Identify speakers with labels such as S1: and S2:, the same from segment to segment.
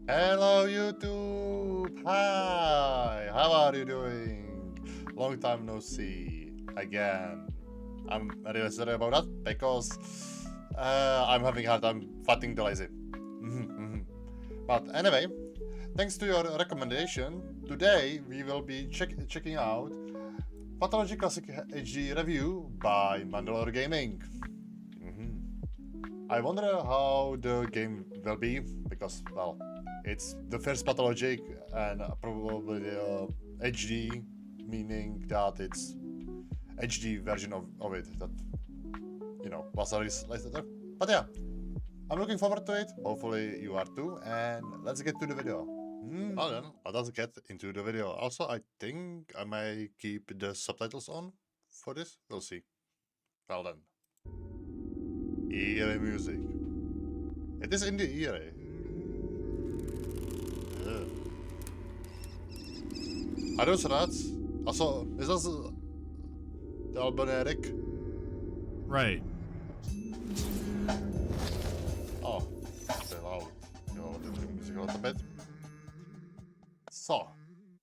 S1: Hello YouTube! Hi! How are you doing? Long time no see. Again. I'm really sorry about that because I'm having a hard time fighting the lazy. But anyway, thanks to your recommendation, today we will be checking out Pathologic Classic HD review by MandaloreGaming. I wonder how the game will be because, well, it's the first Pathologic and probably HD, meaning that it's HD version of it that, was released later. But yeah, I'm looking forward to it. Hopefully you are too, and let's get to the video. Well then, let us get into the video. Also, I think I may keep the subtitles on for this. We'll see. Well then. Eerie music. It is in the eerie. Are those rats? Also, is that the Albanic?
S2: Right.
S1: Oh, okay, loud. You know, the music a little bit. So.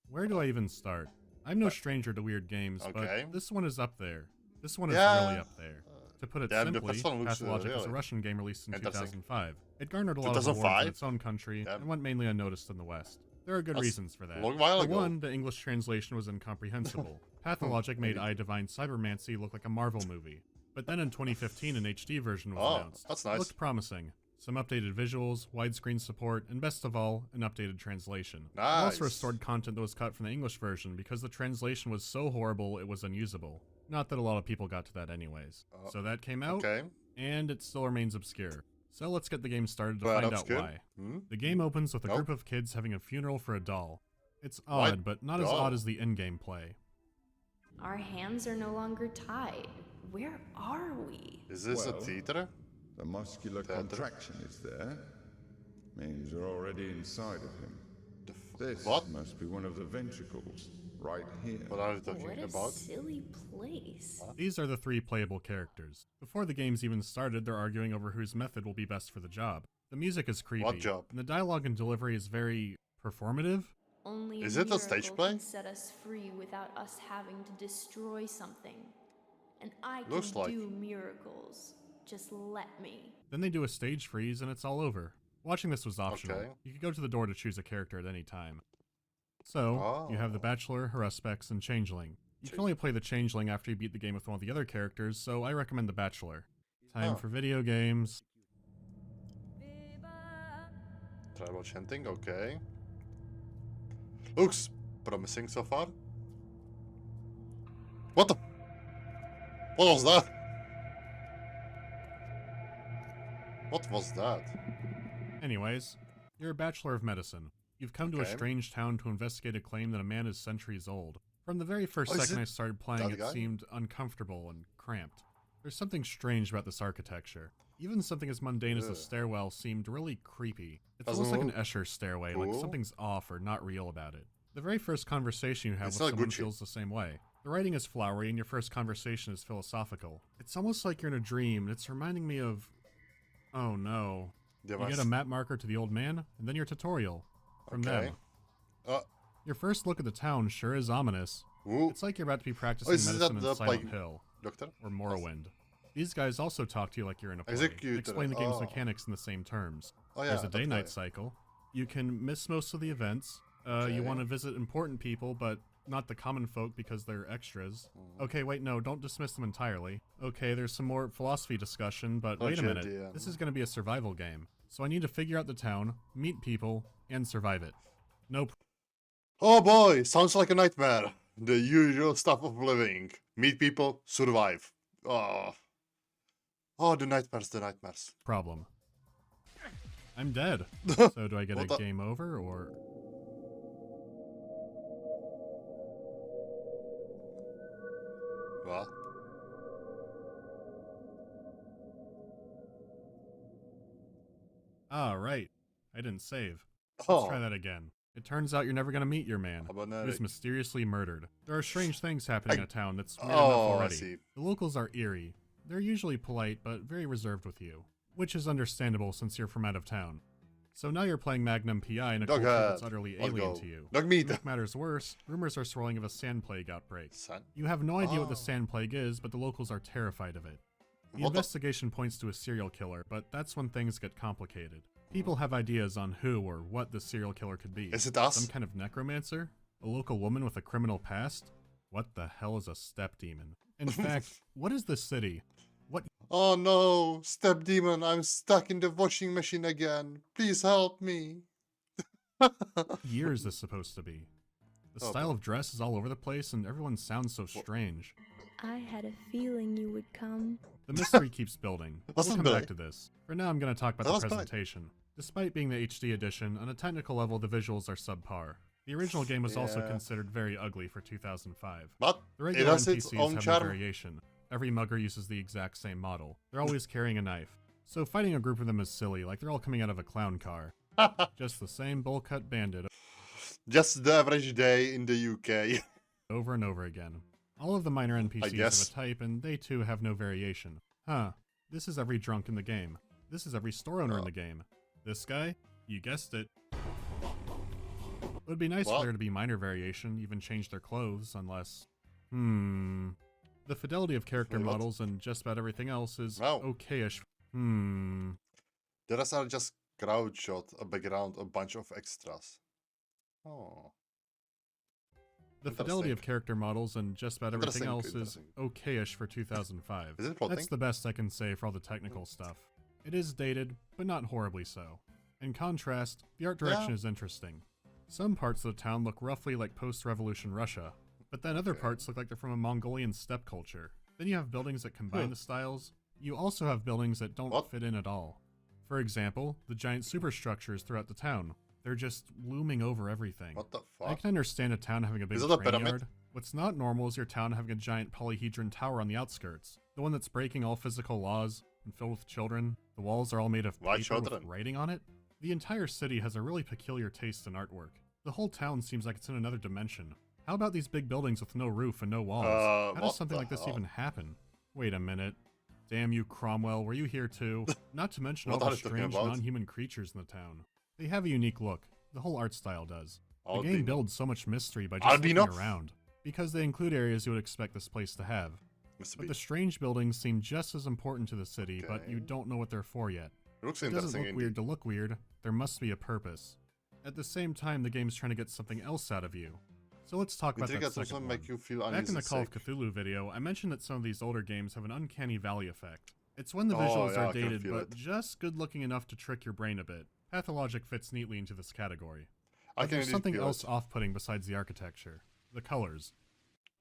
S2: Where do I even start? I'm no stranger to weird games,
S1: Okay.
S2: but this one is up there. This one is really up there. To put it
S1: Damn, the
S2: simply,
S1: first one looks,
S2: Pathologic was a
S1: really
S2: Russian game released in 2005. It garnered a lot of
S1: 2005?
S2: awards in its own country and went mainly unnoticed in the West. There are good reasons for that.
S1: A long while
S2: For
S1: ago.
S2: one, the English translation was incomprehensible. Pathologic made I Divine Cybermancy look like a Marvel movie. But then in 2015, an HD version was announced.
S1: That's nice.
S2: It looked promising. Some updated visuals, widescreen support, and best of all, an updated translation. It also restored content that was cut from the English version because the translation was so horrible it was unusable. Not that a lot of people got to that anyways. So that came out, and it still remains obscure. So let's get the game started to find out why. The game opens with a group of kids having a funeral for a doll. It's odd, but not as odd as the in-game play.
S3: Our hands are no longer tied. Where are we?
S1: Is this a theater?
S4: The muscular contraction is there. Means you're already inside of him. This must be one of the ventricles, right here.
S1: What are you talking
S3: What a
S1: about?
S3: silly place.
S2: These are the three playable characters. Before the game's even started, they're arguing over whose method will be best for the job. The music is creepy.
S1: What job?
S2: And the dialogue and delivery is very performative.
S3: Only
S1: Is it a stage
S3: miracle
S1: play?
S3: can set us free without us having to destroy something. And I can
S1: Looks like.
S3: do miracles. Just let me.
S2: Then they do a stage freeze and it's all over. Watching this was optional.
S1: Okay.
S2: You could go to the door to choose a character at any time. So, you have the Bachelor, Haruspex, and Changeling. You can only play the Changeling after you beat the game with one of the other characters, so I recommend the Bachelor. Time for video games.
S1: Tribal chanting, okay. Looks promising so far. What the? What was that? What was that?
S2: Anyways, you're a Bachelor of Medicine. You've come to a strange town to investigate a claim that a man is centuries old. From the very first second I started playing, it seemed uncomfortable and cramped. There's something strange about this architecture. Even something as mundane as the stairwell seemed really creepy. It's almost like an Escher stairway, like something's off or not real about it. The very first conversation you have with someone feels the same way. The writing is flowery and your first conversation is philosophical. It's almost like you're in a dream, and it's reminding me of... Oh no. You get a map marker to the old man, and then your tutorial. From them. Your first look at the town sure is ominous. It's like you're about to be practicing medicine in Silent Hill. Or Morrowind. These guys also talk to you like you're in a play. Explain the game's mechanics in the same terms. There's a day-night cycle. You can miss most of the events. You want to visit important people, but not the common folk because they're extras. Okay, wait, no, don't dismiss them entirely. Okay, there's some more philosophy discussion, but wait a minute. This is going to be a survival game. So I need to figure out the town, meet people, and survive it. Nope.
S1: Oh boy, sounds like a nightmare. The usual stuff of living. Meet people, survive. Oh, the nightmares.
S2: Problem. I'm dead. So do I get a game over, or...
S1: What?
S2: Ah, right. I didn't save. Let's try that again. It turns out you're never gonna meet your man. He was mysteriously murdered. There are strange things happening in a town that's weird enough already. The locals are eerie. They're usually polite, but very reserved with you. Which is understandable since you're from out of town. So now you're playing Magnum PI in a culture that's utterly alien to you.
S1: Dog meat.
S2: To make matters worse, rumors are swirling of a sand plague outbreak. You have no idea what the sand plague is, but the locals are terrified of it. The investigation points to a serial killer, but that's when things get complicated. People have ideas on who or what the serial killer could be.
S1: Is it us?
S2: Some kind of necromancer? A local woman with a criminal past? What the hell is a step demon? In fact, what is this city? What?
S1: Oh no, step demon, I'm stuck in the washing machine again. Please help me.
S2: Year is this supposed to be? The style of dress is all over the place and everyone sounds so strange.
S3: I had a feeling you would come.
S2: The mystery keeps building. We'll come back to this. For now, I'm going to talk about the presentation. Despite being the HD edition, on a technical level, the visuals are subpar. The original game was also considered very ugly for 2005.
S1: But
S2: the regular NPCs have no variation. Every mugger uses the exact same model. They're always carrying a knife. So fighting a group of them is silly, like they're all coming out of a clown car. Just the same bowl-cut bandit.
S1: Just the average day in the UK.
S2: Over and over again. All of the minor NPCs have a type, and they too have no variation. Huh. This is every drunk in the game. This is every store owner in the game. This guy? You guessed it. It would be nice for there to be minor variation, even change their clothes, unless... The fidelity of character models and just about everything else is okay-ish.
S1: The rest are just crowd shot, a background, a bunch of extras. Oh.
S2: The fidelity of character models and just about everything else is okay-ish for 2005.
S1: Is it plotting?
S2: That's the best I can say for all the technical stuff. It is dated, but not horribly so. In contrast, the art direction is interesting. Some parts of the town look roughly like post-revolution Russia, but then other parts look like they're from a Mongolian steppe culture. Then you have buildings that combine the styles. You also have buildings that don't fit in at all. For example, the giant superstructures throughout the town. They're just looming over everything.
S1: What the fuck?
S2: I can understand a town having a big train yard. What's not normal is your town having a giant polyhedron tower on the outskirts. The one that's breaking all physical laws and filled with children. The walls are all made of paper with writing on it. The entire city has a really peculiar taste in artwork. The whole town seems like it's in another dimension. How about these big buildings with no roof and no walls? How does something like this even happen? Wait a minute. Damn you, Cromwell, were you here too? Not to mention all the strange non-human creatures in the town. They have a unique look. The whole art style does. The game builds so much mystery by just looking around, because they include areas you would expect this place to have. But the strange buildings seem just as important to the city, but you don't know what they're for yet. It doesn't look weird to look weird. There must be a purpose. At the same time, the game's trying to get something else out of you. So let's talk about that second one. Back in the Call of Cthulhu video, I mentioned that some of these older games have an uncanny valley effect. It's when the visuals are dated, but just good looking enough to trick your brain a bit. Pathologic fits neatly into this category. But there's something else off-putting besides the architecture. The colors.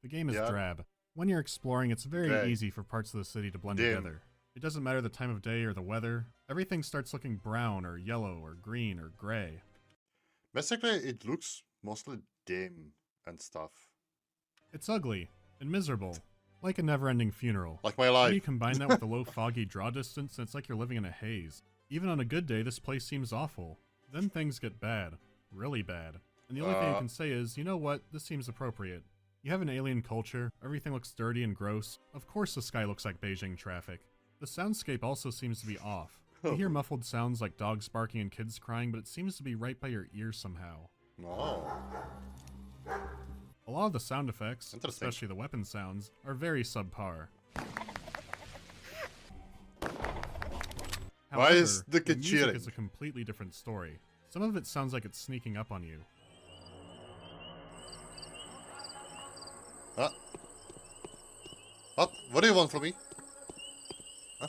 S2: The game is drab. When you're exploring, it's very easy for parts of the city to blend together. It doesn't matter the time of day or the weather. Everything starts looking brown or yellow or green or gray.
S1: Basically, it looks mostly dim and stuff.
S2: It's ugly and miserable, like a never-ending funeral.
S1: Like my life.
S2: When you combine that with the low foggy draw distance, it's like you're living in a haze. Even on a good day, this place seems awful. Then things get bad. Really bad. And the only thing you can say is, you know what, this seems appropriate. You have an alien culture, everything looks dirty and gross. Of course the sky looks like Beijing traffic. The soundscape also seems to be off. You hear muffled sounds like dogs barking and kids crying, but it seems to be right by your ear somehow. A lot of the sound effects, especially the weapon sounds, are very subpar. However,
S1: why is the
S2: music cheering? Is a completely different story. Some of it sounds like it's sneaking up on you.
S1: What? What do you want from me? Huh?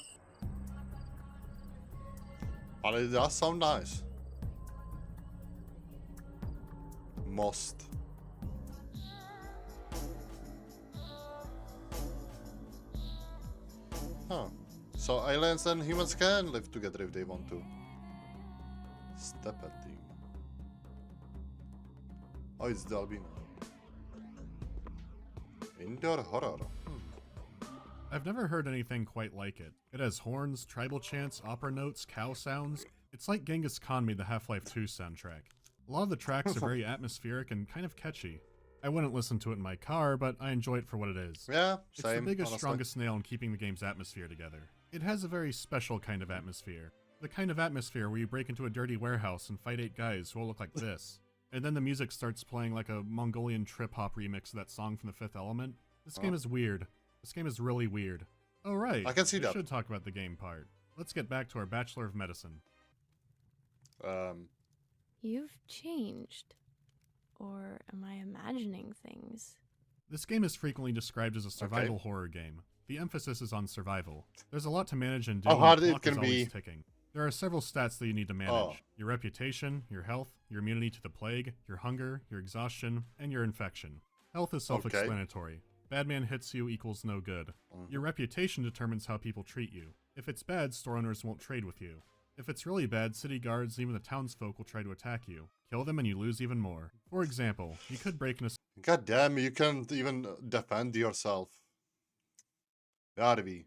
S1: But it does sound nice. Most. Huh. So aliens and humans can live together if they want to. Step at team. Oh, it's the albino. Indoor horror.
S2: I've never heard anything quite like it. It has horns, tribal chants, opera notes, cow sounds. It's like Genghis Khan made the Half-Life 2 soundtrack. A lot of the tracks are very atmospheric and kind of catchy. I wouldn't listen to it in my car, but I enjoy it for what it is.
S1: Yeah, same,
S2: it's the biggest, strongest nail in keeping the game's atmosphere together. It has a very special kind of atmosphere. The kind of atmosphere where you break into a dirty warehouse and fight 8 guys who all look like this. And then the music starts playing like a Mongolian trip-hop remix of that song from The Fifth Element. This game is weird. This game is really weird. Oh right,
S1: I can see that.
S2: We should talk about the game part. Let's get back to our Bachelor of Medicine.
S3: You've changed. Or am I imagining things?
S2: This game is frequently described as a survival horror game. The emphasis is on survival. There's a lot to manage and do,
S1: how hard
S2: and the
S1: it
S2: clock
S1: can
S2: is always
S1: be.
S2: ticking. There are several stats that you need to manage. Your reputation, your health, your immunity to the plague, your hunger, your exhaustion, and your infection. Health is self-explanatory. Bad man hits you equals no good. Your reputation determines how people treat you. If it's bad, store owners won't trade with you. If it's really bad, city guards and even the townsfolk will try to attack you. Kill them and you lose even more. For example, you could break into...
S1: God damn, you can't even defend yourself. Gotta be.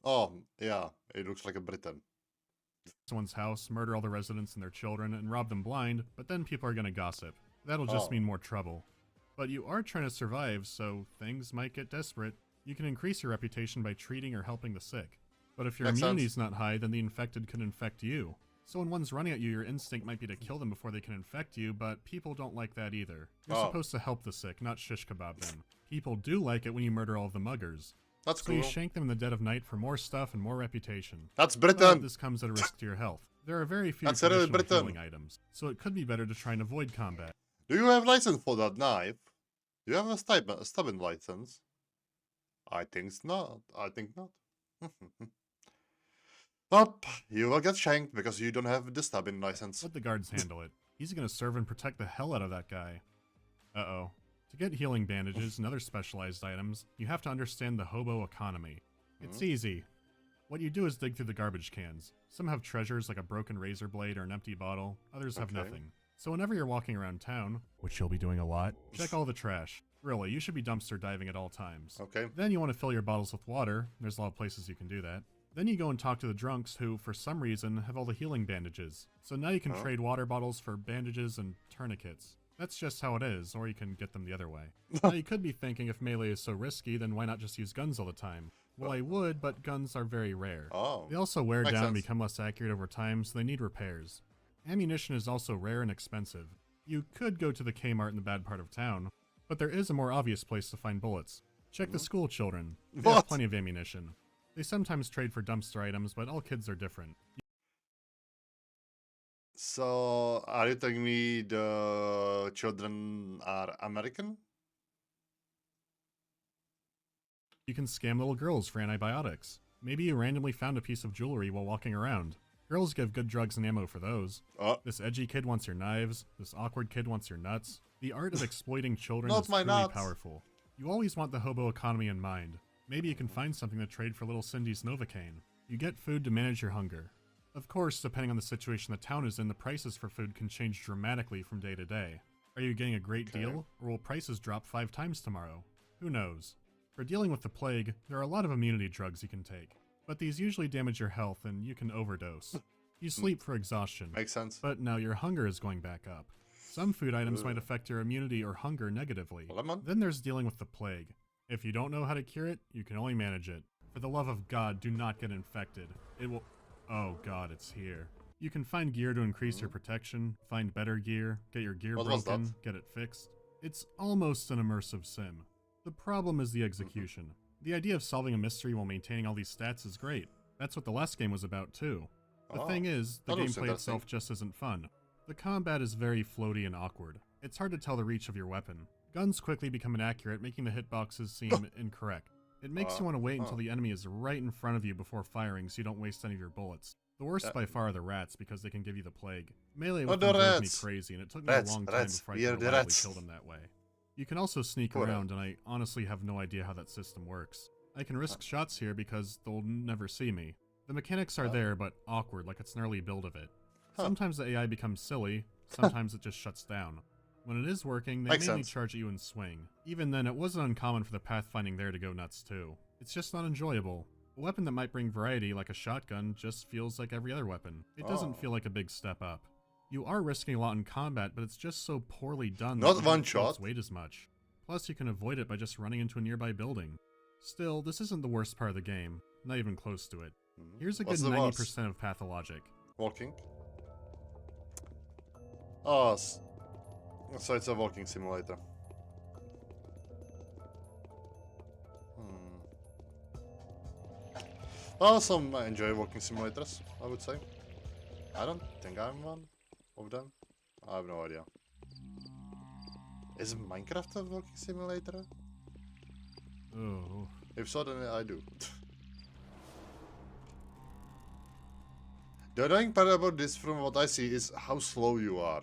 S1: Oh, yeah, it looks like a Britain.
S2: Someone's house, murder all the residents and their children, and rob them blind, but then people are gonna gossip. That'll just mean more trouble. But you are trying to survive, so things might get desperate. You can increase your reputation by treating or helping the sick. But if your immunity's not high, then the infected could infect you. So when one's running at you, your instinct might be to kill them before they can infect you, but people don't like that either. You're supposed to help the sick, not shish kebab them. People do like it when you murder all of the muggers.
S1: That's cool.
S2: So you shank them in the dead of night for more stuff and more reputation.
S1: That's Britain.
S2: But this comes at a risk to your health. There are very few traditional
S1: Britain.
S2: healing items, so it could be better to try and avoid combat.
S1: Do you have license for that knife? Do you have a stabbing license? I think not. I think not. Up, you will get shanked because you don't have the stabbing license.
S2: Let the guards handle it. He's gonna serve and protect the hell out of that guy. Uh-oh. To get healing bandages and other specialized items, you have to understand the hobo economy. It's easy. What you do is dig through the garbage cans. Some have treasures like a broken razor blade or an empty bottle, others have nothing. So whenever you're walking around town, which you'll be doing a lot, check all the trash. Really, you should be dumpster diving at all times. Then you want to fill your bottles with water. There's a lot of places you can do that. Then you go and talk to the drunks who, for some reason, have all the healing bandages. So now you can trade water bottles for bandages and tourniquets. That's just how it is, or you can get them the other way. Now you could be thinking if melee is so risky, then why not just use guns all the time? Well, I would, but guns are very rare. They also wear down and become less accurate over time, so they need repairs. Ammunition is also rare and expensive. You could go to the Kmart in the bad part of town, but there is a more obvious place to find bullets. Check the school children. They have plenty of ammunition. They sometimes trade for dumpster items, but all kids are different.
S1: So, are you telling me the children are American?
S2: You can scam little girls for antibiotics. Maybe you randomly found a piece of jewelry while walking around. Girls give good drugs and ammo for those. This edgy kid wants your knives. This awkward kid wants your nuts. The art of exploiting children is truly powerful. You always want the hobo economy in mind. Maybe you can find something to trade for little Cindy's Novocaine. You get food to manage your hunger. Of course, depending on the situation the town is in, the prices for food can change dramatically from day to day. Are you getting a great deal, or will prices drop 5 times tomorrow? Who knows? For dealing with the plague, there are a lot of immunity drugs you can take, but these usually damage your health and you can overdose. You sleep for exhaustion.
S1: Makes sense.
S2: But now your hunger is going back up. Some food items might affect your immunity or hunger negatively. Then there's dealing with the plague. If you don't know how to cure it, you can only manage it. For the love of God, do not get infected. It will... Oh god, it's here. You can find gear to increase your protection, find better gear, get your gear broken, get it fixed. It's almost an immersive sim. The problem is the execution. The idea of solving a mystery while maintaining all these stats is great. That's what the last game was about too. The thing is, the gameplay itself just isn't fun. The combat is very floaty and awkward. It's hard to tell the reach of your weapon. Guns quickly become inaccurate, making the hitboxes seem incorrect. It makes you want to wait until the enemy is right in front of you before firing so you don't waste any of your bullets. The worst by far are the rats because they can give you the plague. Melee with them drove me crazy and it took me a long time before I could reliably kill them that way. You can also sneak around and I honestly have no idea how that system works. I can risk shots here because they'll never see me. The mechanics are there but awkward like it's an early build of it. Sometimes the AI becomes silly, sometimes it just shuts down. When it is working, they mainly charge at you and swing. Even then, it wasn't uncommon for the pathfinding there to go nuts too. It's just not enjoyable. A weapon that might bring variety, like a shotgun, just feels like every other weapon. It doesn't feel like a big step up. You are risking a lot in combat, but it's just so poorly done that you don't feel its weight as much. Plus, you can avoid it by just running into a nearby building. Still, this isn't the worst part of the game. Not even close to it. Here's a good 90% of Pathologic.
S1: Walking. Oh, so it's a walking simulator. Well, some enjoy walking simulators, I would say. I don't think I'm one of them. I have no idea. Is Minecraft a walking simulator?
S2: Oh.
S1: If so, then I do. The annoying part about this, from what I see, is how slow you are.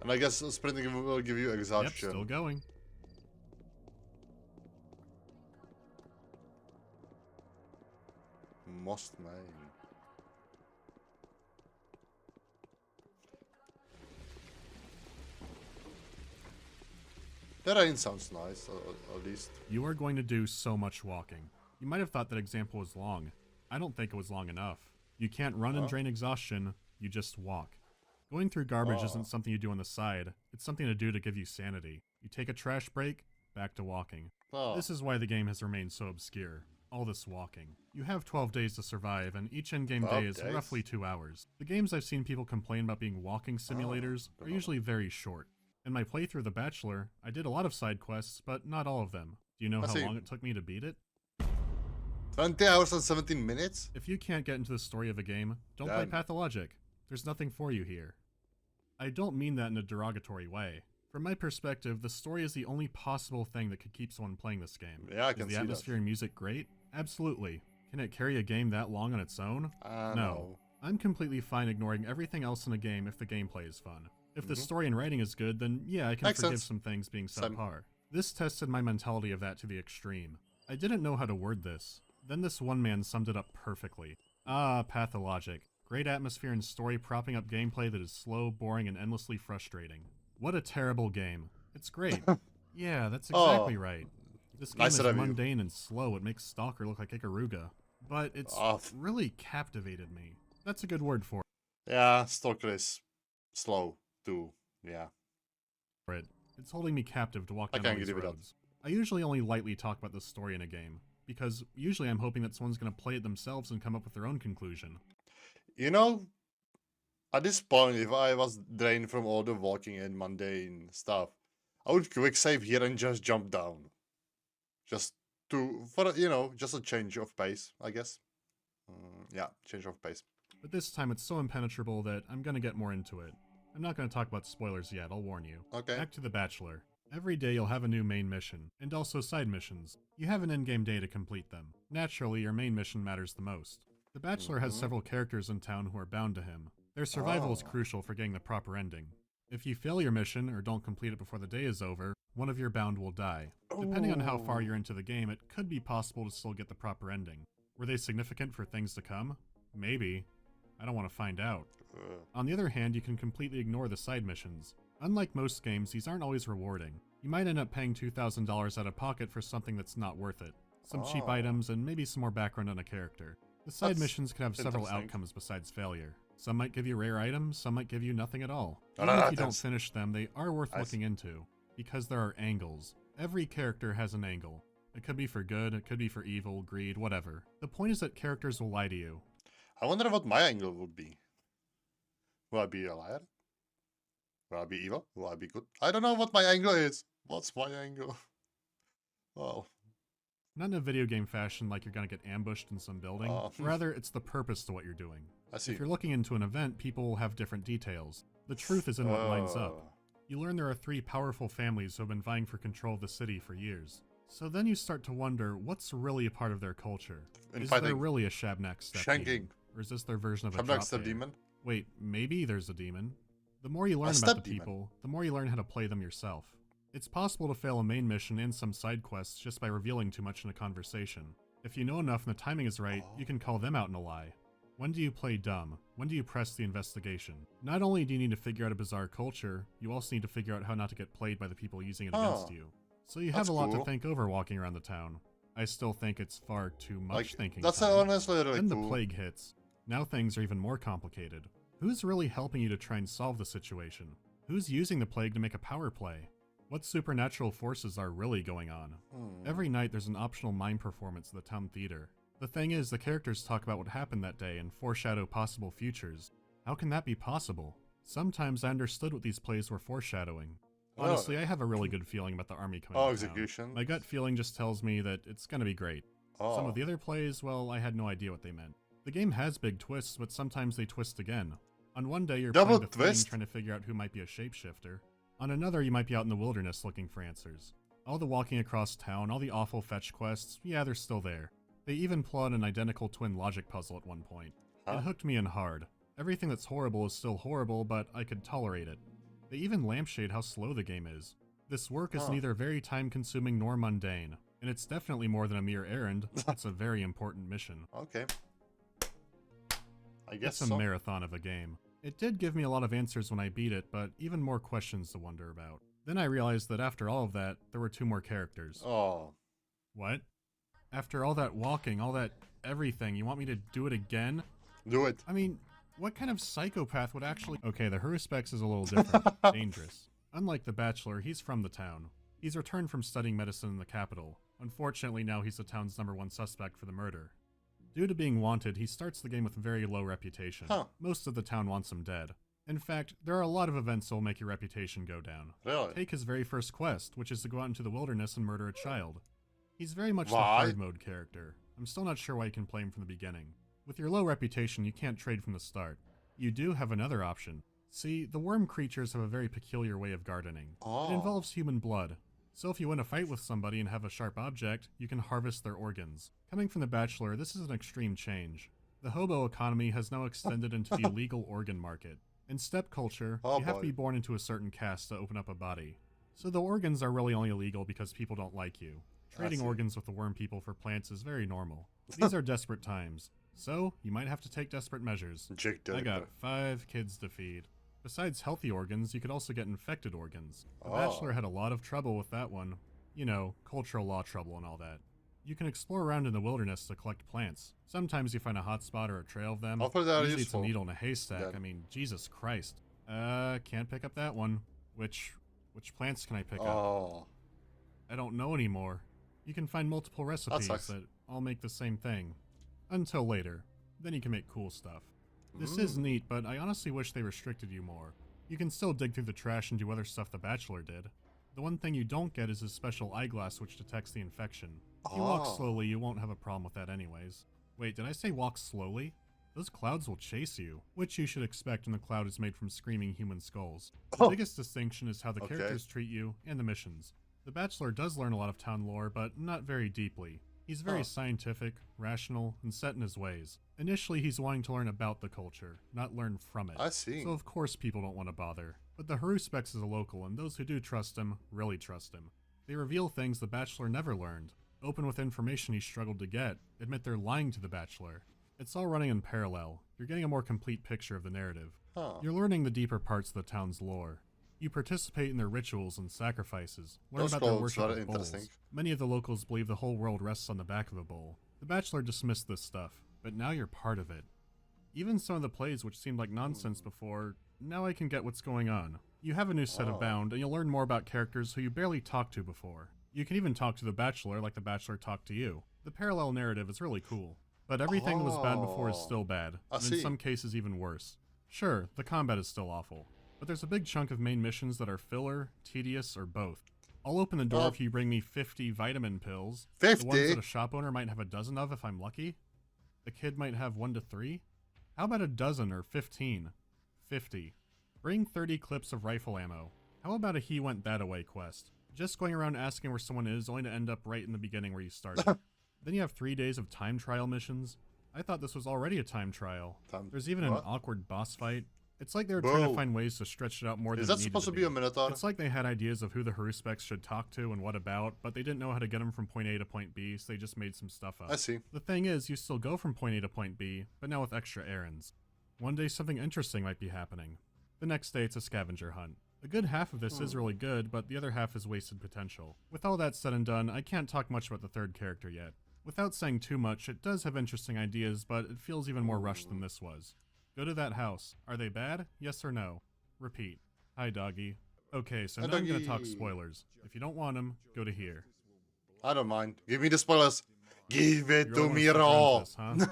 S1: And I guess sprinting will give you exhaustion.
S2: Yep, still going.
S1: Most may. The rain sounds nice, at least.
S2: You are going to do so much walking. You might have thought that example was long. I don't think it was long enough. You can't run and drain exhaustion, you just walk. Going through garbage isn't something you do on the side, it's something to do to give you sanity. You take a trash break, back to walking. This is why the game has remained so obscure. All this walking. You have 12 days to survive, and each in-game day is roughly 2 hours. The games I've seen people complain about being walking simulators are usually very short. In my playthrough of The Bachelor, I did a lot of side quests, but not all of them. Do you know how long it took me to beat it?
S1: 20 hours and 17 minutes?
S2: If you can't get into the story of a game, don't play Pathologic. There's nothing for you here. I don't mean that in a derogatory way. From my perspective, the story is the only possible thing that could keep someone playing this game.
S1: Yeah, I can see that.
S2: Is the atmosphere and music great? Absolutely. Can it carry a game that long on its own? No. I'm completely fine ignoring everything else in a game if the gameplay is fun. If the story and writing is good, then yeah, I can forgive some things being subpar. This tested my mentality of that to the extreme. I didn't know how to word this. Then this one man summed it up perfectly. Pathologic. Great atmosphere and story propping up gameplay that is slow, boring, and endlessly frustrating. What a terrible game. It's great. Yeah, that's exactly right. This game is mundane and slow. It makes Stalker look like Ikaruga. But it's really captivated me. That's a good word for it.
S1: Yeah, Stalker is slow too. Yeah.
S2: It's holding me captive to walk down all these roads. I usually only lightly talk about the story in a game, because usually I'm hoping that someone's going to play it themselves and come up with their own conclusion.
S1: You know, at this point, if I was drained from all the walking and mundane stuff, I would quick save here and just jump down. Just a change of pace, I guess. Yeah, change of pace.
S2: But this time it's so impenetrable that I'm going to get more into it. I'm not going to talk about spoilers yet, I'll warn you.
S1: Okay.
S2: Back to The Bachelor. Every day you'll have a new main mission, and also side missions. You have an in-game day to complete them. Naturally, your main mission matters the most. The Bachelor has several characters in town who are bound to him. Their survival is crucial for getting the proper ending. If you fail your mission, or don't complete it before the day is over, one of your bound will die. Depending on how far you're into the game, it could be possible to still get the proper ending. Were they significant for things to come? Maybe. I don't want to find out. On the other hand, you can completely ignore the side missions. Unlike most games, these aren't always rewarding. You might end up paying $2,000 out of pocket for something that's not worth it. Some cheap items, and maybe some more background on a character. The side missions can have several outcomes besides failure. Some might give you rare items, some might give you nothing at all. Even if you don't finish them, they are worth looking into. Because there are angles. Every character has an angle. It could be for good, it could be for evil, greed, whatever. The point is that characters will lie to you.
S1: I wonder what my angle would be. Will I be a liar? Will I be evil? Will I be good? I don't know what my angle is. What's my angle? Well.
S2: Not in a video game fashion like you're gonna get ambushed in some building. Rather, it's the purpose to what you're doing.
S1: I see.
S2: If you're looking into an event, people will have different details. The truth is in what lines up. You learn there are 3 powerful families who have been vying for control of the city for years. So then you start to wonder what's really a part of their culture. Is there really a Shabnak step demon? Or is this their version of a drop demon? Wait, maybe there's a demon. The more you learn about the people, the more you learn how to play them yourself. It's possible to fail a main mission and some side quests just by revealing too much in a conversation. If you know enough and the timing is right, you can call them out in a lie. When do you play dumb? When do you press the investigation? Not only do you need to figure out a bizarre culture, you also need to figure out how not to get played by the people using it against you. So you have a lot to think over walking around the town. I still think it's far too much thinking.
S1: That's honestly really
S2: Then the plague hits. Now things are even more complicated. Who's really helping you to try and solve the situation? Who's using the plague to make a power play? What supernatural forces are really going on? Every night there's an optional mime performance at the town theater. The thing is, the characters talk about what happened that day and foreshadow possible futures. How can that be possible? Sometimes I understood what these plays were foreshadowing. Honestly, I have a really good feeling about the army coming to
S1: execution.
S2: Town. My gut feeling just tells me that it's gonna be great. Some of the other plays, well, I had no idea what they meant. The game has big twists, but sometimes they twist again. On one day, you're playing the Thing, trying to figure out who might be a shapeshifter. On another, you might be out in the wilderness looking for answers. All the walking across town, all the awful fetch quests, yeah, they're still there. They even plot an identical twin logic puzzle at one point. It hooked me in hard. Everything that's horrible is still horrible, but I could tolerate it. They even lampshade how slow the game is. This work is neither very time-consuming nor mundane, and it's definitely more than a mere errand. It's a very important mission.
S1: Okay. I guess
S2: it's a marathon of a game. It did give me a lot of answers when I beat it, but even more questions to wonder about. Then I realized that after all of that, there were 2 more characters.
S1: Oh.
S2: What? After all that walking, all that everything, you want me to do it again?
S1: Do it.
S2: I mean, what kind of psychopath would actually... Okay, the Haruspex is a little different. Dangerous. Unlike the Bachelor, he's from the town. He's returned from studying medicine in the capital. Unfortunately, now he's the town's #1 suspect for the murder. Due to being wanted, he starts the game with a very low reputation. Most of the town wants him dead. In fact, there are a lot of events that will make your reputation go down.
S1: Really?
S2: Take his very first quest, which is to go out into the wilderness and murder a child. He's very much the hard mode character. I'm still not sure why you can play him from the beginning. With your low reputation, you can't trade from the start. You do have another option. See, the worm creatures have a very peculiar way of gardening. It involves human blood. So if you win a fight with somebody and have a sharp object, you can harvest their organs. Coming from the Bachelor, this is an extreme change. The hobo economy has now extended into the illegal organ market. In steppe culture, you have to be born into a certain caste to open up a body. So the organs are really only illegal because people don't like you. Trading organs with the worm people for plants is very normal. These are desperate times. So, you might have to take desperate measures. I got 5 kids to feed. Besides healthy organs, you could also get infected organs. The Bachelor had a lot of trouble with that one. You know, cultural law trouble and all that. You can explore around in the wilderness to collect plants. Sometimes you find a hot spot or a trail of them. Usually it's a needle in a haystack. I mean, Jesus Christ. Can't pick up that one. Which plants can I pick up? I don't know anymore. You can find multiple recipes that all make the same thing. Until later. Then you can make cool stuff. This is neat, but I honestly wish they restricted you more. You can still dig through the trash and do other stuff the Bachelor did. The one thing you don't get is his special eyeglass which detects the infection. If you walk slowly, you won't have a problem with that anyways. Wait, did I say walk slowly? Those clouds will chase you, which you should expect when the cloud is made from screaming human skulls. The biggest distinction is how the characters treat you and the missions. The Bachelor does learn a lot of town lore, but not very deeply. He's very scientific, rational, and set in his ways. Initially, he's wanting to learn about the culture, not learn from it.
S1: I see.
S2: So of course people don't want to bother. But the Haruspex is a local, and those who do trust him, really trust him. They reveal things the Bachelor never learned, open with information he struggled to get, admit they're lying to the Bachelor. It's all running in parallel. You're getting a more complete picture of the narrative. You're learning the deeper parts of the town's lore. You participate in their rituals and sacrifices, learn about their worship of bulls. Many of the locals believe the whole world rests on the back of a bull. The Bachelor dismissed this stuff, but now you're part of it. Even some of the plays which seemed like nonsense before, now I can get what's going on. You have a new set of bound, and you'll learn more about characters who you barely talked to before. You can even talk to the Bachelor like the Bachelor talked to you. The parallel narrative is really cool. But everything that was bad before is still bad, and in some cases even worse. Sure, the combat is still awful, but there's a big chunk of main missions that are filler, tedious, or both. I'll open the door if you bring me 50 vitamin pills.
S1: 50?
S2: The ones that a shop owner might have a dozen of if I'm lucky. The kid might have 1 to 3. How about a dozen or 15? 50. Bring 30 clips of rifle ammo. How about a he went that away quest? Just going around asking where someone is only to end up right in the beginning where you started. Then you have 3 days of time trial missions. I thought this was already a time trial. There's even an awkward boss fight. It's like they were trying to find ways to stretch it out more than it needed to be. Is that supposed to be a Minotaur? It's like they had ideas of who the Haruspex should talk to and what about, but they didn't know how to get them from point A to point B, so they just made some stuff up.
S1: I see.
S2: The thing is, you still go from point A to point B, but now with extra errands. One day something interesting might be happening. The next day it's a scavenger hunt. A good half of this is really good, but the other half is wasted potential. With all that said and done, I can't talk much about the third character yet. Without saying too much, it does have interesting ideas, but it feels even more rushed than this was. Go to that house. Are they bad? Yes or no? Repeat. Hi, doggy. Okay, so now I'm gonna talk spoilers. If you don't want them, go to here.
S1: I don't mind. Give me the spoilers. Give it to me raw!
S2: Huh?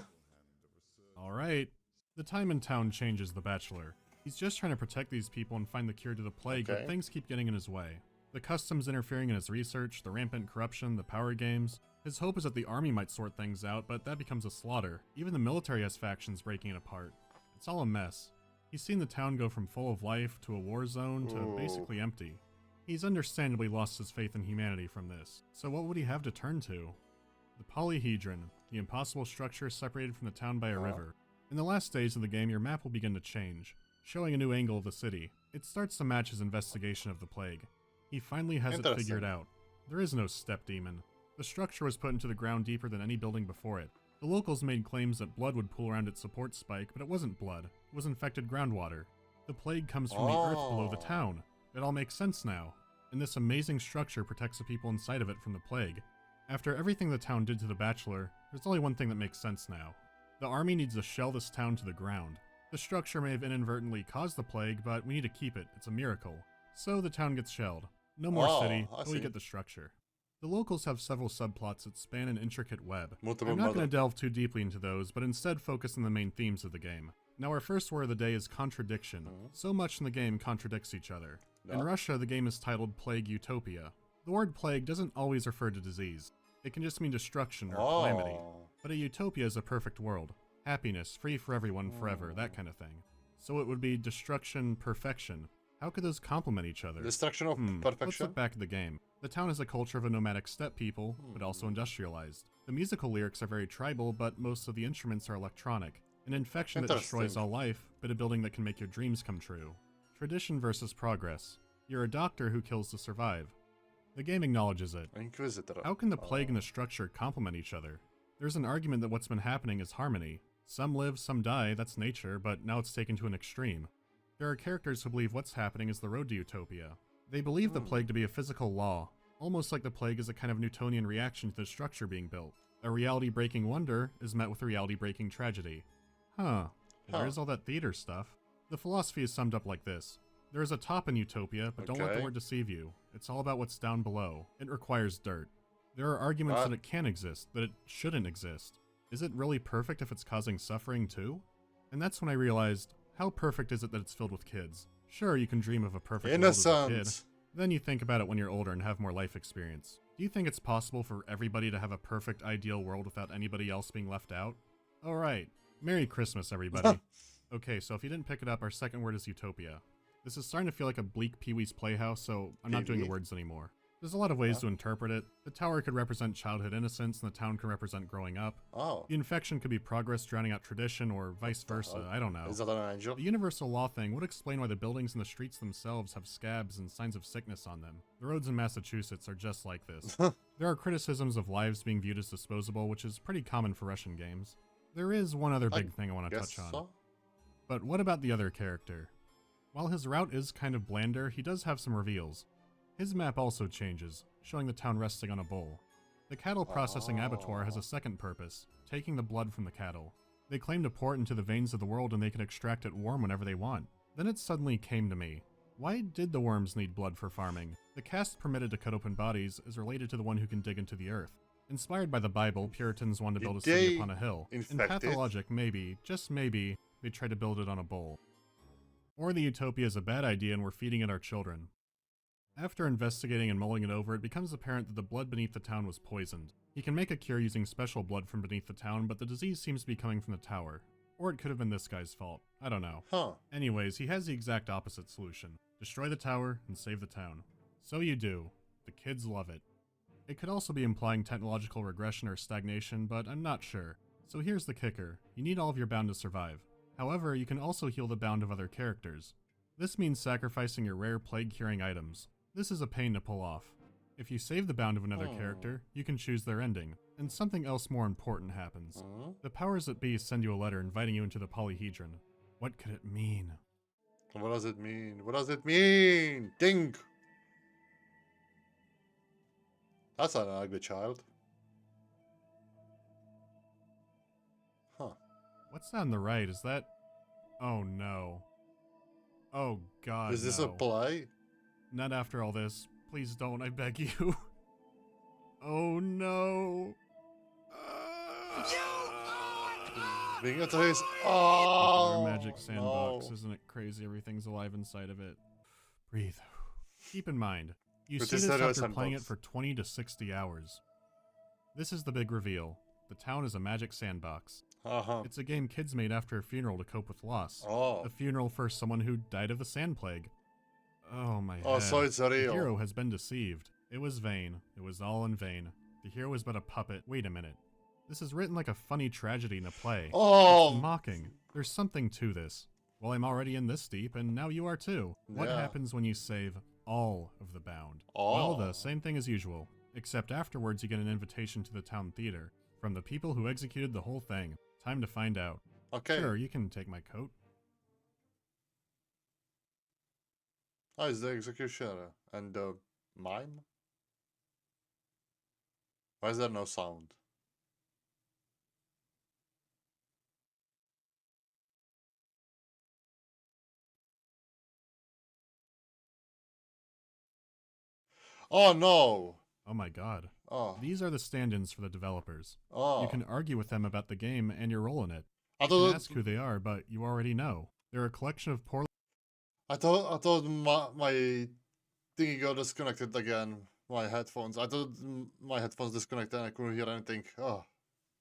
S2: Alright. The time in town changes the Bachelor. He's just trying to protect these people and find the cure to the plague, but things keep getting in his way. The customs interfering in his research, the rampant corruption, the power games. His hope is that the army might sort things out, but that becomes a slaughter. Even the military has factions breaking it apart. It's all a mess. He's seen the town go from full of life to a war zone to basically empty. He's understandably lost his faith in humanity from this. So what would he have to turn to? The polyhedron, the impossible structure separated from the town by a river. In the last days of the game, your map will begin to change, showing a new angle of the city. It starts to match his investigation of the plague. He finally has it figured out. There is no step demon. The structure was put into the ground deeper than any building before it. The locals made claims that blood would pool around its support spike, but it wasn't blood. It was infected groundwater. The plague comes from the earth below the town. It all makes sense now. And this amazing structure protects the people inside of it from the plague. After everything the town did to the Bachelor, there's only one thing that makes sense now. The army needs to shell this town to the ground. The structure may have inadvertently caused the plague, but we need to keep it. It's a miracle. So the town gets shelled. No more city, but we get the structure. The locals have several subplots that span an intricate web. I'm not going to delve too deeply into those, but instead focus on the main themes of the game. Now our first word of the day is contradiction. So much in the game contradicts each other. In Russia, the game is titled Plague Utopia. The word plague doesn't always refer to disease. It can just mean destruction or calamity. But a utopia is a perfect world. Happiness, free for everyone forever, that kind of thing. So it would be destruction, perfection. How could those complement each other?
S1: Destruction of perfection?
S2: Let's look back at the game. The town is a culture of a nomadic steppe people, but also industrialized. The musical lyrics are very tribal, but most of the instruments are electronic. An infection that destroys all life, but a building that can make your dreams come true. Tradition versus progress. You're a doctor who kills to survive. The game acknowledges it.
S1: Inquisitor.
S2: How can the plague and the structure complement each other? There's an argument that what's been happening is harmony. Some live, some die, that's nature, but now it's taken to an extreme. There are characters who believe what's happening is the road to utopia. They believe the plague to be a physical law, almost like the plague is a kind of Newtonian reaction to the structure being built. A reality-breaking wonder is met with a reality-breaking tragedy. Where's all that theater stuff? The philosophy is summed up like this. There is a top in utopia, but don't let the word deceive you. It's all about what's down below. It requires dirt. There are arguments that it can exist, that it shouldn't exist. Is it really perfect if it's causing suffering too? And that's when I realized, how perfect is it that it's filled with kids? Sure, you can dream of a perfect world as a kid. Then you think about it when you're older and have more life experience. Do you think it's possible for everybody to have a perfect ideal world without anybody else being left out? Alright, Merry Christmas everybody. Okay, so if you didn't pick it up, our second word is utopia. This is starting to feel like a bleak Pee-wee's Playhouse, so I'm not doing the words anymore. There's a lot of ways to interpret it. The tower could represent childhood innocence, and the town can represent growing up. The infection could be progress drowning out tradition, or vice versa, I don't know.
S1: Is that an angel?
S2: The universal law thing would explain why the buildings and the streets themselves have scabs and signs of sickness on them. The roads in Massachusetts are just like this. There are criticisms of lives being viewed as disposable, which is pretty common for Russian games. There is one other big thing I want to touch on. But what about the other character? While his route is kind of blander, he does have some reveals. His map also changes, showing the town resting on a bull. The cattle processing abattoir has a second purpose, taking the blood from the cattle. They claim to pour it into the veins of the world and they can extract it warm whenever they want. Then it suddenly came to me. Why did the worms need blood for farming? The caste permitted to cut open bodies is related to the one who can dig into the earth. Inspired by the Bible, Puritans wanted to build a city upon a hill. In Pathologic, maybe, just maybe, they tried to build it on a bull. Or the utopia is a bad idea and we're feeding it our children. After investigating and mulling it over, it becomes apparent that the blood beneath the town was poisoned. He can make a cure using special blood from beneath the town, but the disease seems to be coming from the tower. Or it could have been this guy's fault. I don't know. Anyways, he has the exact opposite solution. Destroy the tower and save the town. So you do. The kids love it. It could also be implying technological regression or stagnation, but I'm not sure. So here's the kicker. You need all of your bound to survive. However, you can also heal the bound of other characters. This means sacrificing your rare plague-curing items. This is a pain to pull off. If you save the bound of another character, you can choose their ending, and something else more important happens. The powers that be send you a letter inviting you into the polyhedron. What could it mean?
S1: What does it mean? What does it mean? Think! That's an ugly child.
S2: What's that on the right? Is that... Oh no. Oh god,
S1: Is this a play?
S2: Not after all this. Please don't, I beg you. Oh no.
S1: Being a trace. Oh,
S2: magic sandbox, isn't it crazy? Everything's alive inside of it. Breathe. Keep in mind, you see this after playing it for 20 to 60 hours. This is the big reveal. The town is a magic sandbox. It's a game kids made after a funeral to cope with loss. A funeral for someone who died of the sand plague. Oh my head.
S1: So it's real.
S2: The hero has been deceived. It was vain. It was all in vain. The hero is but a puppet. Wait a minute. This is written like a funny tragedy in a play. It's mocking. There's something to this. Well, I'm already in this deep, and now you are too. What happens when you save all of the bound? Well, the same thing as usual. Except afterwards you get an invitation to the town theater from the people who executed the whole thing. Time to find out.
S1: Okay.
S2: Sure, you can take my coat.
S1: Oh, it's the executioner. And the mime? Why is there no sound? Oh no!
S2: Oh my god. These are the stand-ins for the developers. You can argue with them about the game and your role in it. You can ask who they are, but you already know. They're a collection of poorly...
S1: I thought my thingy got disconnected again. My headphones. I thought my headphones disconnected and I couldn't hear anything. Oh,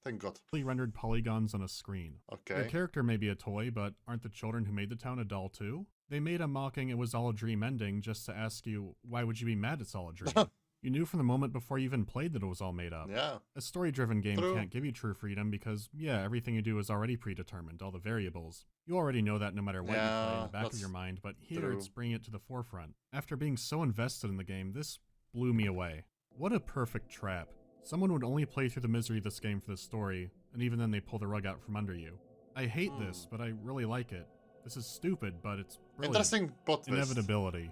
S1: thank God.
S2: ...rendered polygons on a screen.
S1: Okay.
S2: Your character may be a toy, but aren't the children who made the town a doll too? They made a mocking it was all a dream ending just to ask you, why would you be mad it's all a dream? You knew from the moment before you even played that it was all made up.
S1: Yeah.
S2: A story-driven game can't give you true freedom because, yeah, everything you do is already predetermined, all the variables. You already know that no matter what you play in the back of your mind, but here it's bringing it to the forefront. After being so invested in the game, this blew me away. What a perfect trap. Someone would only play through the misery of this game for the story, and even then they pull the rug out from under you. I hate this, but I really like it. This is stupid, but it's brilliant.
S1: Interesting plot twist.
S2: Inevitability.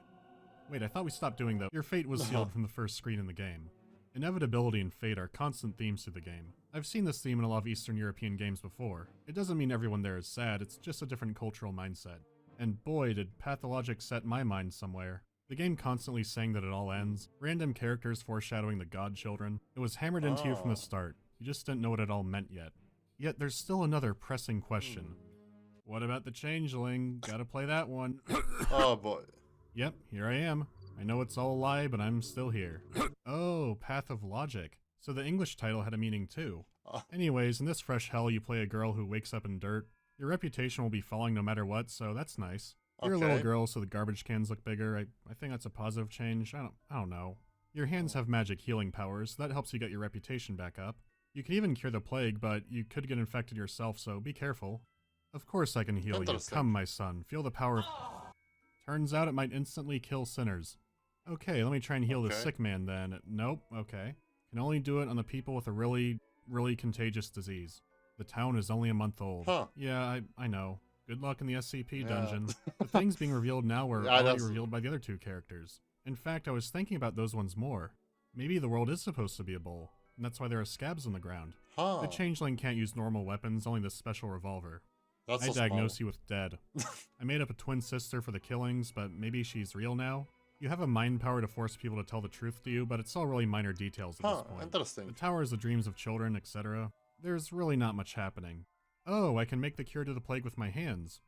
S2: Wait, I thought we stopped doing that. Your fate was sealed from the first screen in the game. Inevitability and fate are constant themes through the game. I've seen this theme in a lot of Eastern European games before. It doesn't mean everyone there is sad, it's just a different cultural mindset. And boy, did Pathologic set my mind somewhere. The game constantly saying that it all ends, random characters foreshadowing the godchildren. It was hammered into you from the start. You just didn't know what it all meant yet. Yet there's still another pressing question. What about the changeling? Gotta play that one.
S1: Oh boy.
S2: Yep, here I am. I know it's all a lie, but I'm still here. Oh, Path of Logic. So the English title had a meaning too. Anyways, in this fresh hell, you play a girl who wakes up in dirt. Your reputation will be falling no matter what, so that's nice. You're a little girl, so the garbage cans look bigger. I think that's a positive change. I don't know. Your hands have magic healing powers, so that helps you get your reputation back up. You can even cure the plague, but you could get infected yourself, so be careful. Of course I can heal you. Come, my son. Feel the power of... Turns out it might instantly kill sinners. Okay, let me try and heal this sick man then. Nope, okay. Can only do it on the people with a really, really contagious disease. The town is only a month old. Yeah, I know. Good luck in the SCP dungeon. The things being revealed now were already revealed by the other two characters. In fact, I was thinking about those ones more. Maybe the world is supposed to be a bowl, and that's why there are scabs on the ground. The changeling can't use normal weapons, only this special revolver. I diagnose you with dead. I made up a twin sister for the killings, but maybe she's real now? You have a mind power to force people to tell the truth to you, but it's all really minor details at this point.
S1: Interesting.
S2: The tower is the dreams of children, etc. There's really not much happening. Oh, I can make the cure to the plague with my hands.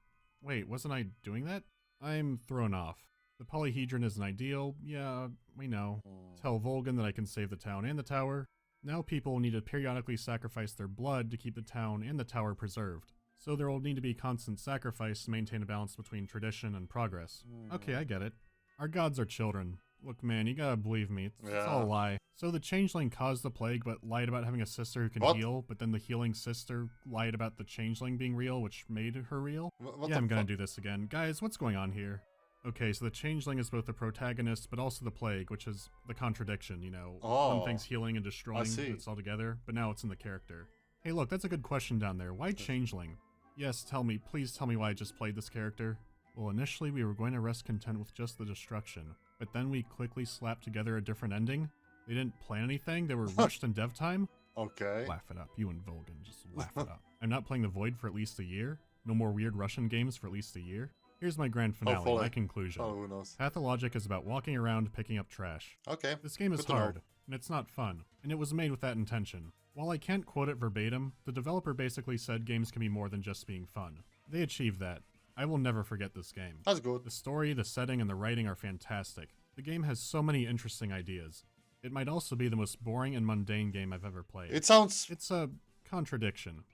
S2: Wait, wasn't I doing that? I'm thrown off. The polyhedron is an ideal. Yeah, we know. Tell Volgan that I can save the town and the tower. Now people need to periodically sacrifice their blood to keep the town and the tower preserved. So there will need to be constant sacrifice to maintain a balance between tradition and progress. Okay, I get it. Our gods are children. Look, man, you gotta believe me. It's all a lie. So the changeling caused the plague, but lied about having a sister who can heal, but then the healing sister lied about the changeling being real, which made her real? Yeah, I'm gonna do this again. Guys, what's going on here? Okay, so the changeling is both the protagonist, but also the plague, which is the contradiction, you know. One thing's healing and destroying, it's all together, but now it's in the character. Hey, look, that's a good question down there. Why changeling? Yes, tell me, please tell me why I just played this character. Well, initially we were going to rest content with just the destruction, but then we quickly slapped together a different ending. They didn't plan anything, they were rushed in dev time.
S1: Okay.
S2: Laugh it up, you and Volgan, just laugh it up. I'm not playing the Void for at least a year. No more weird Russian games for at least a year. Here's my grand finale, my conclusion.
S1: Who knows?
S2: Pathologic is about walking around picking up trash.
S1: Okay.
S2: This game is hard, and it's not fun, and it was made with that intention. While I can't quote it verbatim, the developer basically said games can be more than just being fun. They achieved that. I will never forget this game.
S1: That's good.
S2: The story, the setting, and the writing are fantastic. The game has so many interesting ideas. It might also be the most boring and mundane game I've ever played.
S1: It sounds...
S2: It's a contradiction.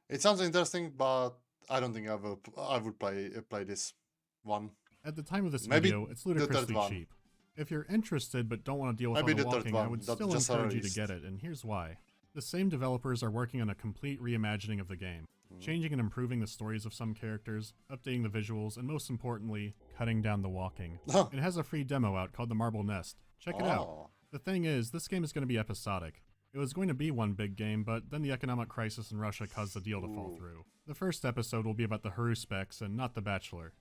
S1: It sounds interesting, but I don't think I would play this one.
S2: At the time of this video, it's ludicrously cheap. If you're interested but don't want to deal with all the walking, I would still encourage you to get it, and here's why. The same developers are working on a complete reimagining of the game, changing and improving the stories of some characters, updating the visuals, and most importantly, cutting down the walking. It has a free demo out called The Marble Nest. Check it out. The thing is, this game is going to be episodic. It was going to be one big game, but then the economic crisis in Russia caused the deal to fall through. The first episode will be about the Haru specs and not The Bachelor.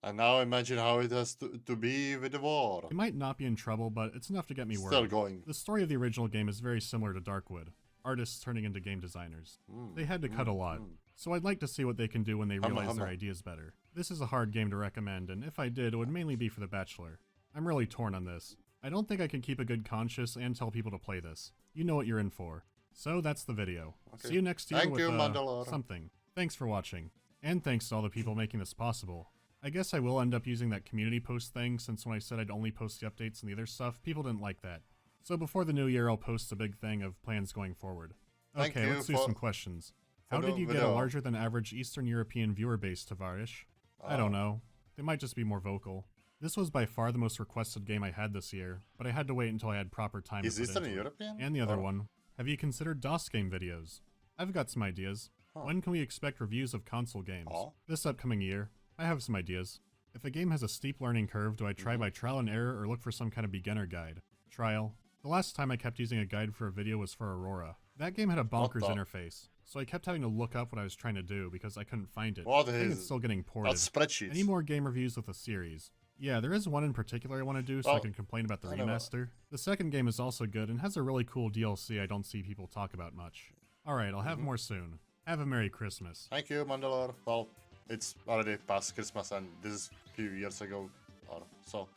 S1: And now imagine how it has to be with the war.
S2: It might not be in trouble, but it's enough to get me worried.
S1: Still going.
S2: The story of the original game is very similar to Darkwood, artists turning into game designers. They had to cut a lot, so I'd like to see what they can do when they realize their ideas better. This is a hard game to recommend, and if I did, it would mainly be for The Bachelor. I'm really torn on this. I don't think I can keep a good conscience and tell people to play this. You know what you're in for. So that's the video. Okay. See you next year with something. Thanks for watching. And thanks to all the people making this possible. I guess I will end up using that community post thing, since when I said I'd only post the updates and the other stuff, people didn't like that. So before the new year, I'll post a big thing of plans going forward. Okay, let's do some questions. How did you get a larger than average Eastern European viewer base, Tavarish? I don't know. They might just be more vocal. This was by far the most requested game I had this year, but I had to wait until I had proper time.
S1: Is Eastern European?
S2: And the other one. Have you considered DOS game videos? I've got some ideas. When can we expect reviews of console games? This upcoming year. I have some ideas. If a game has a steep learning curve, do I try by trial and error or look for some kind of beginner guide? Trial. The last time I kept using a guide for a video was for Aurora. That game had a bonkers interface, so I kept having to look up what I was trying to do because I couldn't find it. I think it's still getting ported.
S1: That's spreadsheets.
S2: Any more game reviews with the series? Yeah, there is one in particular I want to do so I can complain about the remaster. The second game is also good and has a really cool DLC I don't see people talk about much. Alright, I'll have more soon. Have a Merry Christmas.
S1: Thank you, Mandalore. Well, it's already past Christmas and this is a few years ago or so.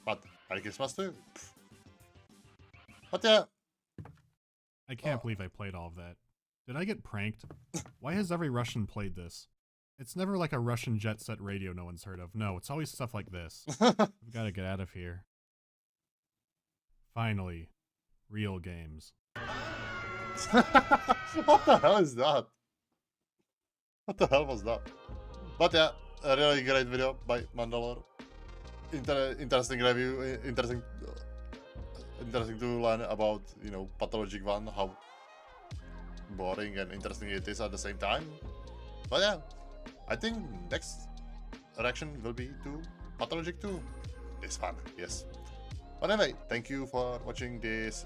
S1: But Merry Christmas too. But yeah.
S2: I can't believe I played all of that. Did I get pranked? Why has every Russian played this? It's never like a Russian jet set radio no one's heard of. No, it's always stuff like this. I've got to get out of here. Finally, real games.
S1: What the hell is that? What the hell was that? But yeah, a really great video by Mandalore. Interesting review, interesting to learn about, you know, Pathologic 1, how boring and interesting it is at the same time. But yeah, I think next reaction will be to Pathologic 2. It's fun, yes. But anyway, thank you for watching this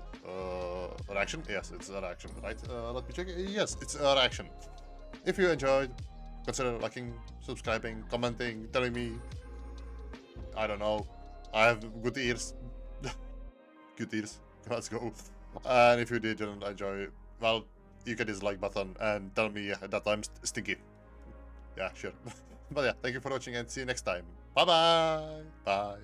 S1: reaction. Yes, it's a reaction, right? Let me check. Yes, it's a reaction. If you enjoyed, consider liking, subscribing, commenting, telling me. I don't know. I have good ears. Good ears. Let's go. And if you didn't enjoy, well, you can dislike button and tell me that I'm stinky. Yeah, sure. But yeah, thank you for watching and see you next time. Bye-bye. Bye.